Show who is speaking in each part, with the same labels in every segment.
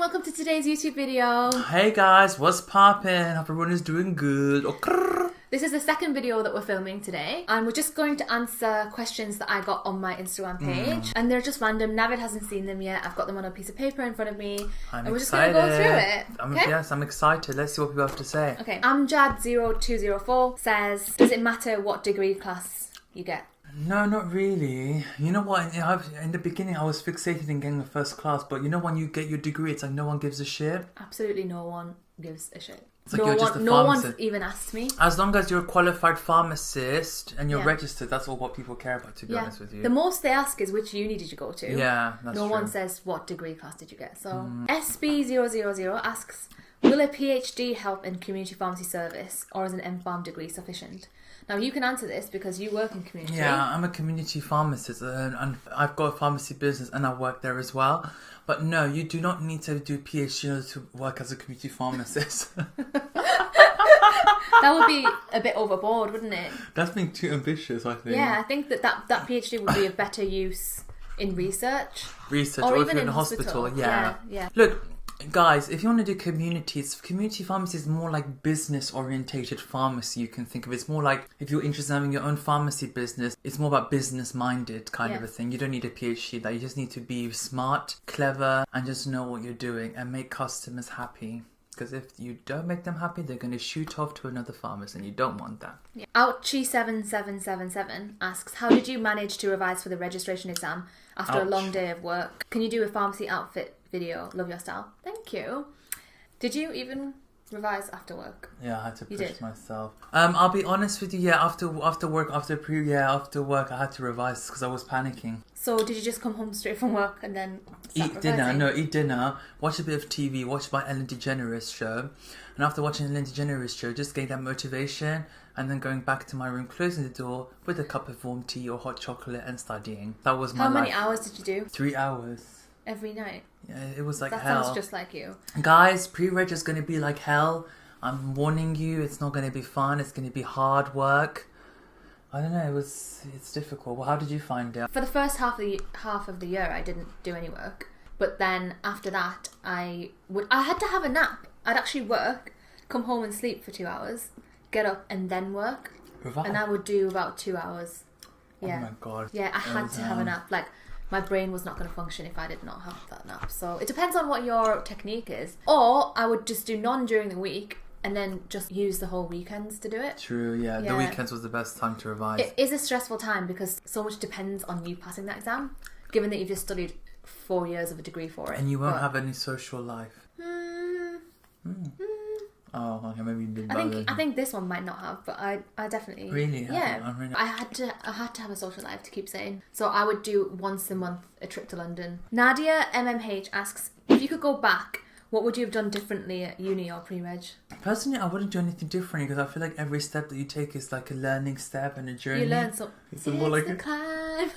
Speaker 1: welcome to today's YouTube video.
Speaker 2: Hey guys, what's poppin'? Hope everyone is doing good.
Speaker 1: This is the second video that we're filming today, and we're just going to answer questions that I got on my Instagram page. And they're just random. Navid hasn't seen them yet. I've got them on a piece of paper in front of me. And we're just going to go through it. Okay?
Speaker 2: Yes, I'm excited. Let's see what people have to say.
Speaker 1: Okay. Amjad0204 says, does it matter what degree class you get?
Speaker 2: No, not really. You know what? In the beginning, I was fixated in getting a first class, but you know when you get your degree, it's like no one gives a shit.
Speaker 1: Absolutely no one gives a shit.
Speaker 2: It's like you're just a
Speaker 1: no one's even asked me.
Speaker 2: As long as you're a qualified pharmacist and you're registered, that's all what people care about, to be honest with you.
Speaker 1: The most they ask is which uni did you go to?
Speaker 2: Yeah, that's true.
Speaker 1: No one says what degree class did you get. So SB000 asks, will a PhD help in community pharmacy service, or is an MPharm degree sufficient? Now you can answer this because you work in community.
Speaker 2: Yeah, I'm a community pharmacist and I've got a pharmacy business and I work there as well. But no, you do not need to do PhD to work as a community pharmacist.
Speaker 1: That would be a bit overboard, wouldn't it?
Speaker 2: That's being too ambitious, I think.
Speaker 1: Yeah, I think that PhD would be a better use in research.
Speaker 2: Or even in a hospital. Yeah. Look, guys, if you want to do community pharmacy is more like business orientated pharmacy. You can think of it. It's more like if you're interested in having your own pharmacy business, it's more about business minded kind of a thing. You don't need a PhD. That you just need to be smart, clever, and just know what you're doing and make customers happy. Because if you don't make them happy, they're going to shoot off to another pharmacist, and you don't want that.
Speaker 1: Yeah. Ouchie7777 asks, how did you manage to revise for the registration exam after a long day of work? Can you do a pharmacy outfit video? Love your style. Thank you. Did you even revise after work?
Speaker 2: Yeah, I had to push myself. I'll be honest with you. Yeah, after work, after work, I had to revise because I was panicking.
Speaker 1: So did you just come home straight from work and then
Speaker 2: eat dinner, watch a bit of TV, watch my Ellen DeGeneres show, and after watching the Ellen DeGeneres show, just getting that motivation, and then going back to my room, closing the door with a cup of warm tea or hot chocolate and studying. That was my life.
Speaker 1: How many hours did you do?
Speaker 2: 3 hours.
Speaker 1: Every night?
Speaker 2: Yeah, it was like hell.
Speaker 1: That sounds just like you.
Speaker 2: Guys, pre-reg is going to be like hell. I'm warning you, it's not going to be fun. It's going to be hard work. I don't know, it's difficult. Well, how did you find it?
Speaker 1: For the first half of the year, I didn't do any work. But then after that, I had to have a nap. I'd actually work, come home and sleep for 2 hours, get up and then work. And I would do about 2 hours. Yeah.
Speaker 2: Oh my god.
Speaker 1: Yeah, I had to have a nap. Like, my brain was not going to function if I did not have that nap. So it depends on what your technique is. Or I would just do none during the week and then just use the whole weekends to do it.
Speaker 2: True, yeah. The weekends was the best time to revise.
Speaker 1: It is a stressful time because so much depends on you passing that exam, given that you've just studied 4 years of a degree for it.
Speaker 2: And you won't have any social life. Oh, okay, maybe you did.
Speaker 1: I think this one might not have, but I definitely
Speaker 2: really
Speaker 1: I had to have a social life to keep sane. So I would do once a month a trip to London. Nadia MMH asks, if you could go back, what would you have done differently at uni or pre-reg?
Speaker 2: Personally, I wouldn't do anything differently because I feel like every step that you take is like a learning step and a journey.
Speaker 1: You learn something. It's more like a climb.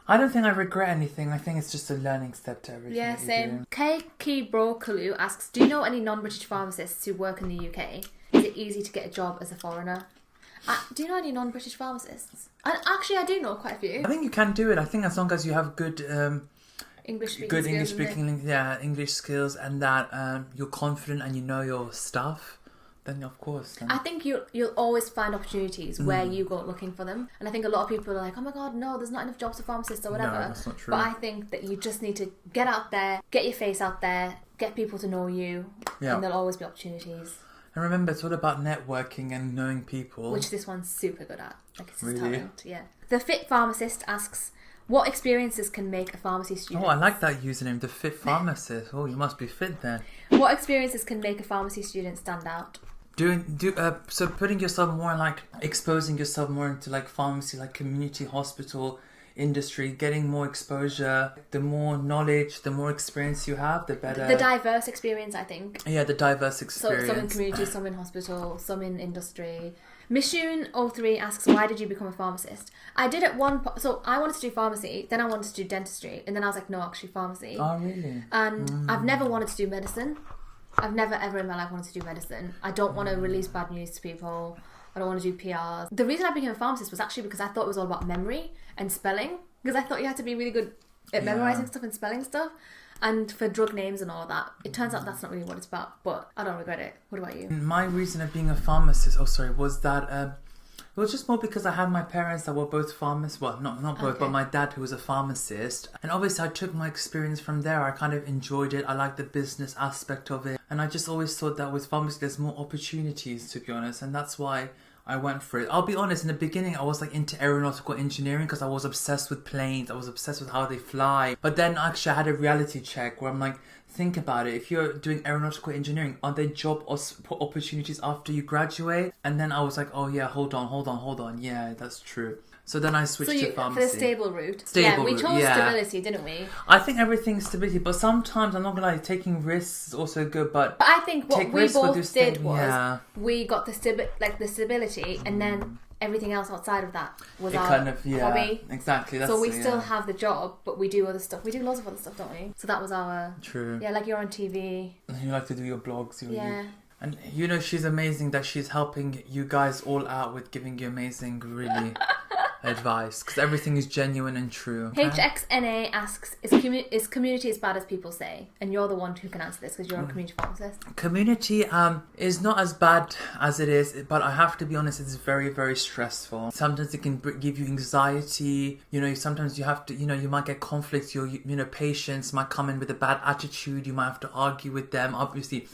Speaker 2: I don't think I regret anything. I think it's just a learning step to everything.
Speaker 1: Yeah, same. Keiki Brokalu asks, do you know any non-British pharmacists who work in the UK? Is it easy to get a job as a foreigner? Do you know any non-British pharmacists? Actually, I do know quite a few.
Speaker 2: I think you can do it. I think as long as you have good English skills and that you're confident and you know your stuff, then of course.
Speaker 1: I think you'll always find opportunities where you go looking for them. And I think a lot of people are like, oh my god, no, there's not enough jobs for pharmacists or whatever.
Speaker 2: No, that's not true.
Speaker 1: But I think that you just need to get out there, get your face out there, get people to know you, and there'll always be opportunities.
Speaker 2: And remember, it's all about networking and knowing people.
Speaker 1: Which this one's super good at. Like, it's his talent, yeah. The Fit Pharmacist asks, what experiences can make a pharmacy student...
Speaker 2: Oh, I like that username, the Fit Pharmacist. Oh, you must be fit then.
Speaker 1: What experiences can make a pharmacy student stand out?
Speaker 2: So putting yourself more like exposing yourself more into like pharmacy, like community hospital industry, getting more exposure. The more knowledge, the more experience you have, the better.
Speaker 1: The diverse experience, I think.
Speaker 2: Yeah, the diverse experience.
Speaker 1: So some in community, some in hospital, some in industry. Mishun03 asks, why did you become a pharmacist? I did so I wanted to do pharmacy, then I wanted to do dentistry, and then I was like, no, actually pharmacy.
Speaker 2: Oh, really?
Speaker 1: And I've never wanted to do medicine. I've never ever in my life wanted to do medicine. I don't want to release bad news to people. I don't want to do PRs. The reason I became a pharmacist was actually because I thought it was all about memory and spelling. Because I thought you had to be really good at memorising stuff and spelling stuff. And for drug names and all of that, it turns out that's not really what it's about, but I don't regret it. What about you?
Speaker 2: My reason of being a pharmacist, was that it was just more because I had my parents that were both pharmacists. Well, not both, but my dad who was a pharmacist. And obviously I took my experience from there. I kind of enjoyed it. I liked the business aspect of it. And I just always thought that with pharmacy there's more opportunities, to be honest. And that's why I went for it. I'll be honest, in the beginning I was like into aeronautical engineering because I was obsessed with planes. I was obsessed with how they fly. But then actually I had a reality check where I'm like, think about it. If you're doing aeronautical engineering, are there job opportunities after you graduate? And then I was like, oh yeah, hold on. Yeah, that's true. So then I switched to pharmacy.
Speaker 1: For the stable route. We chose stability, didn't we?
Speaker 2: I think everything's stability, but sometimes, I'm not going to lie, taking risks is also good, but
Speaker 1: I think what we both did was we got the stability, and then everything else outside of that was our hobby.
Speaker 2: Exactly.
Speaker 1: So we still have the job, but we do other stuff. We do lots of other stuff, don't we? So that was our...
Speaker 2: True.
Speaker 1: Yeah, like you're on TV.
Speaker 2: You like to do your blogs. And she's amazing that she's helping you guys all out with giving you amazing, really... advice, because everything is genuine and true.
Speaker 1: HXNA asks, is community as bad as people say? And you're the one who can answer this because you're a community pharmacist.
Speaker 2: Community is not as bad as it is, but I have to be honest, it's very, very stressful. Sometimes it can give you anxiety. Sometimes you have to, you might get conflicts. Your patients might come in with a bad attitude. You might have to argue with them. Obviously,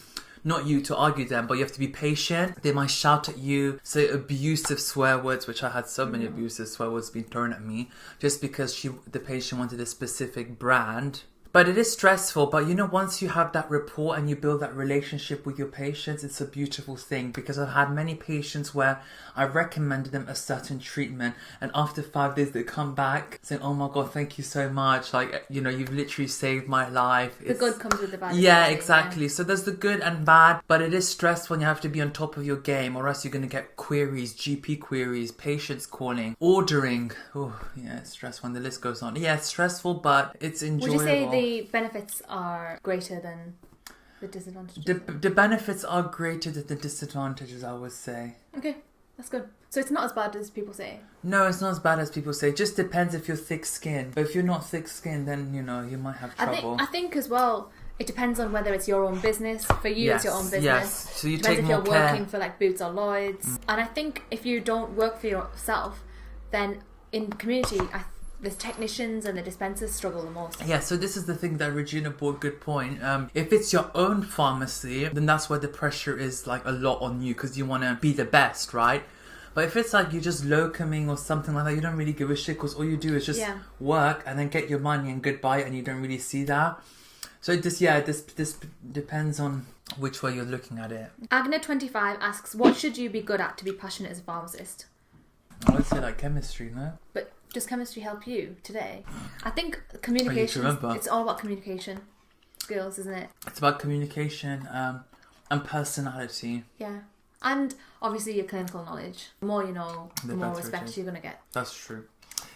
Speaker 2: not you to argue them, but you have to be patient. They might shout at you, say abusive swear words, which I had so many abusive swear words being thrown at me just because the patient wanted a specific brand. But it is stressful. But once you have that rapport and you build that relationship with your patients, it's a beautiful thing. Because I've had many patients where I recommended them a certain treatment, and after 5 days they come back saying, "Oh my God, thank you so much. Like, you've literally saved my life."
Speaker 1: The good comes with the bad.
Speaker 2: Yeah, exactly. Yeah. So there's the good and bad, but it is stressful, and you have to be on top of your game, or else you're going to get queries, GP queries, patients calling, ordering. Oh, yeah, it's stressful, and the list goes on. Yeah, it's stressful, but it's enjoyable.
Speaker 1: Would you say the benefits are greater than the disadvantages?
Speaker 2: The benefits are greater than the disadvantages, I would say.
Speaker 1: Okay, that's good. So it's not as bad as people say?
Speaker 2: No, it's not as bad as people say. It just depends if you're thick-skinned. But if you're not thick-skinned, then, you might have trouble.
Speaker 1: I think as well, it depends on whether it's your own business. For you, it's your own business.
Speaker 2: Yes, so you
Speaker 1: depends
Speaker 2: take
Speaker 1: if
Speaker 2: more
Speaker 1: you're
Speaker 2: care.
Speaker 1: working for like Boots or Lloyd's. And I think if you don't work for yourself, then in community, the technicians and the dispensers struggle the most.
Speaker 2: Yeah, so this is the thing that Regina brought, good point. If it's your own pharmacy, then that's where the pressure is like a lot on you because you want to be the best, right? But if it's like you're just locuming or something like that, you don't really give a shit because all you do is just work and then get your money and goodbye, and you don't really see that. So this depends on which way you're looking at it.
Speaker 1: Agna25 asks, what should you be good at to be passionate as a pharmacist?
Speaker 2: I would say like chemistry, no?
Speaker 1: But does chemistry help you today? I think communication, it's all about communication skills, isn't it?
Speaker 2: It's about communication and personality.
Speaker 1: Yeah. And obviously your clinical knowledge. The more you know, the more respect you're going to get.
Speaker 2: That's true.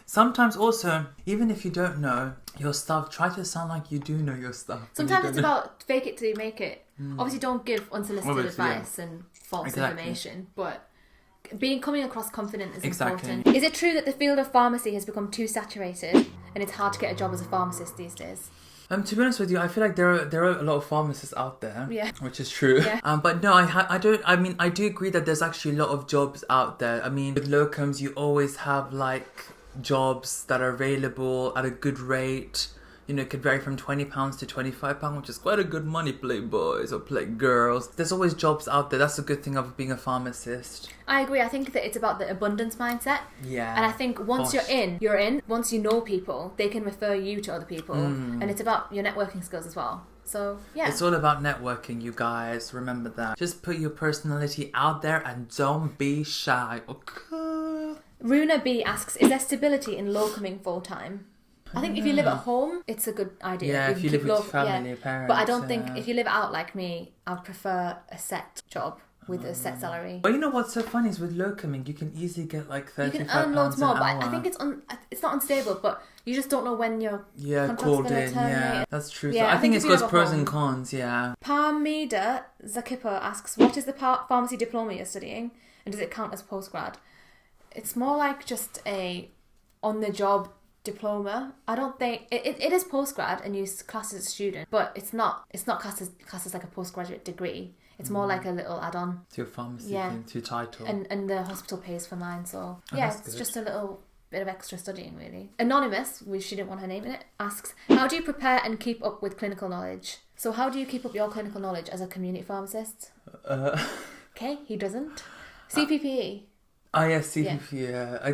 Speaker 2: Sometimes also, even if you don't know your stuff, try to sound like you do know your stuff.
Speaker 1: Sometimes it's about fake it till you make it. Obviously don't give unsolicited advice and false information, but coming across confident is important. Is it true that the field of pharmacy has become too saturated and it's hard to get a job as a pharmacist these days?
Speaker 2: To be honest with you, I feel like there are a lot of pharmacists out there, which is true.
Speaker 1: Yeah.
Speaker 2: But no, I do agree that there's actually a lot of jobs out there. I mean, with locums, you always have like jobs that are available at a good rate. It could vary from £20 to £25, which is quite a good money, playboys or play girls. There's always jobs out there. That's the good thing of being a pharmacist.
Speaker 1: I agree. I think that it's about the abundance mindset.
Speaker 2: Yeah.
Speaker 1: And I think once you're in. Once you know people, they can refer you to other people. And it's about your networking skills as well. So, yeah.
Speaker 2: It's all about networking, you guys. Remember that. Just put your personality out there and don't be shy. Okay.
Speaker 1: Runa B asks, is there stability in locuming full-time? I think if you live at home, it's a good idea.
Speaker 2: Yeah, if you live with your family, your parents.
Speaker 1: But I don't think if you live out like me, I would prefer a set job with a set salary.
Speaker 2: But you know what's so funny is with locuming, you can easily get like £35
Speaker 1: You can earn loads more, but I think it's not unstable, but you just don't know when your contract's
Speaker 2: called
Speaker 1: going to
Speaker 2: in.
Speaker 1: terminate.
Speaker 2: Yeah, that's true.
Speaker 1: Yeah,
Speaker 2: so I think it's got pros and cons, yeah.
Speaker 1: Parmida Zakipo asks, what is the pharmacy diploma you're studying, and does it count as postgrad? It's more like just a on-the-job diploma. I don't think it is postgrad and you class as a student, but it's not classed as like a postgraduate degree. It's more like a little add-on
Speaker 2: to your pharmacy thing, to your title.
Speaker 1: And the hospital pays for mine, so it's just a little bit of extra studying, really. Anonymous, she didn't want her name in it, asks, how do you prepare and keep up with clinical knowledge? So how do you keep up your clinical knowledge as a community pharmacist? Okay, he doesn't. CPPE.
Speaker 2: Yes, CPPE, yeah.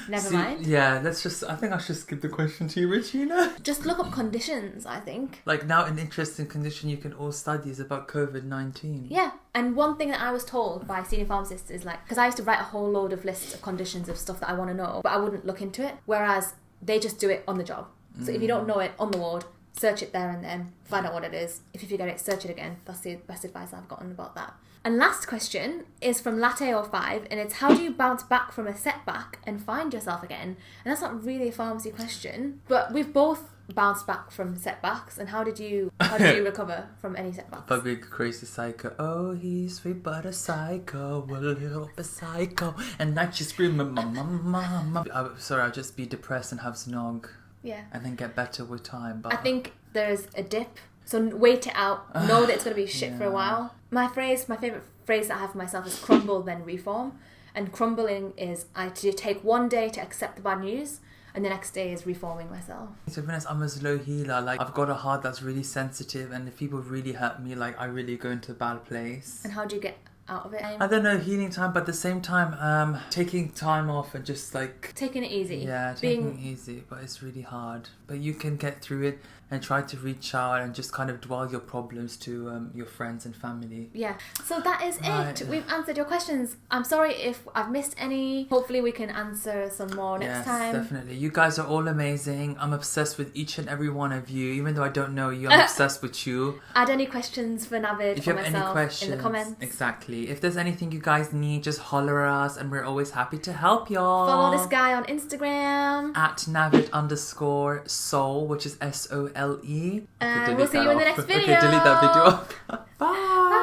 Speaker 1: Never mind.
Speaker 2: Yeah, I think I should skip the question to you, Regina.
Speaker 1: Just look up conditions, I think.
Speaker 2: Like now an interesting condition you can all study is about COVID-19.
Speaker 1: Yeah, and one thing that I was told by senior pharmacists is like, because I used to write a whole load of lists of conditions of stuff that I want to know, but I wouldn't look into it, whereas they just do it on the job. So if you don't know it on the ward, search it there and then, find out what it is. If you forget it, search it again. That's the best advice I've gotten about that. And last question is from Latte05, and it's, how do you bounce back from a setback and find yourself again? And that's not really a pharmacy question, but we've both bounced back from setbacks. And how did you recover from any setbacks?
Speaker 2: Probably crazy psycho. Oh, he's sweet but a psycho, a little bit psycho. And now she's screaming, mama. Sorry, I'll just be depressed and have snog.
Speaker 1: Yeah.
Speaker 2: And then get better with time. But
Speaker 1: I think there's a dip. So wait it out. Know that it's going to be shit for a while. My favourite phrase that I have for myself is crumble then reform. And crumbling is I take one day to accept the bad news, and the next day is reforming myself.
Speaker 2: To be honest, I'm a slow healer. Like, I've got a heart that's really sensitive, and if people really hurt me, like, I really go into a bad place.
Speaker 1: And how do you get out of it?
Speaker 2: I don't know, healing time, but at the same time, taking time off and just like...
Speaker 1: taking it easy.
Speaker 2: Yeah, taking it easy, but it's really hard. But you can get through it and try to reach out and just kind of dwell your problems to your friends and family.
Speaker 1: Yeah. So that is it. We've answered your questions. I'm sorry if I've missed any. Hopefully we can answer some more next time.
Speaker 2: Yes, definitely. You guys are all amazing. I'm obsessed with each and every one of you. Even though I don't know you, I'm obsessed with you.
Speaker 1: Add any questions for Navid
Speaker 2: if you
Speaker 1: or
Speaker 2: have
Speaker 1: myself
Speaker 2: any questions,
Speaker 1: in the comments.
Speaker 2: Exactly. If there's anything you guys need, just holler at us and we're always happy to help y'all.
Speaker 1: Follow this guy on Instagram.
Speaker 2: At Navid_soul, which is SOLE.
Speaker 1: And we'll see you in the next video.
Speaker 2: Okay, delete that video. Bye.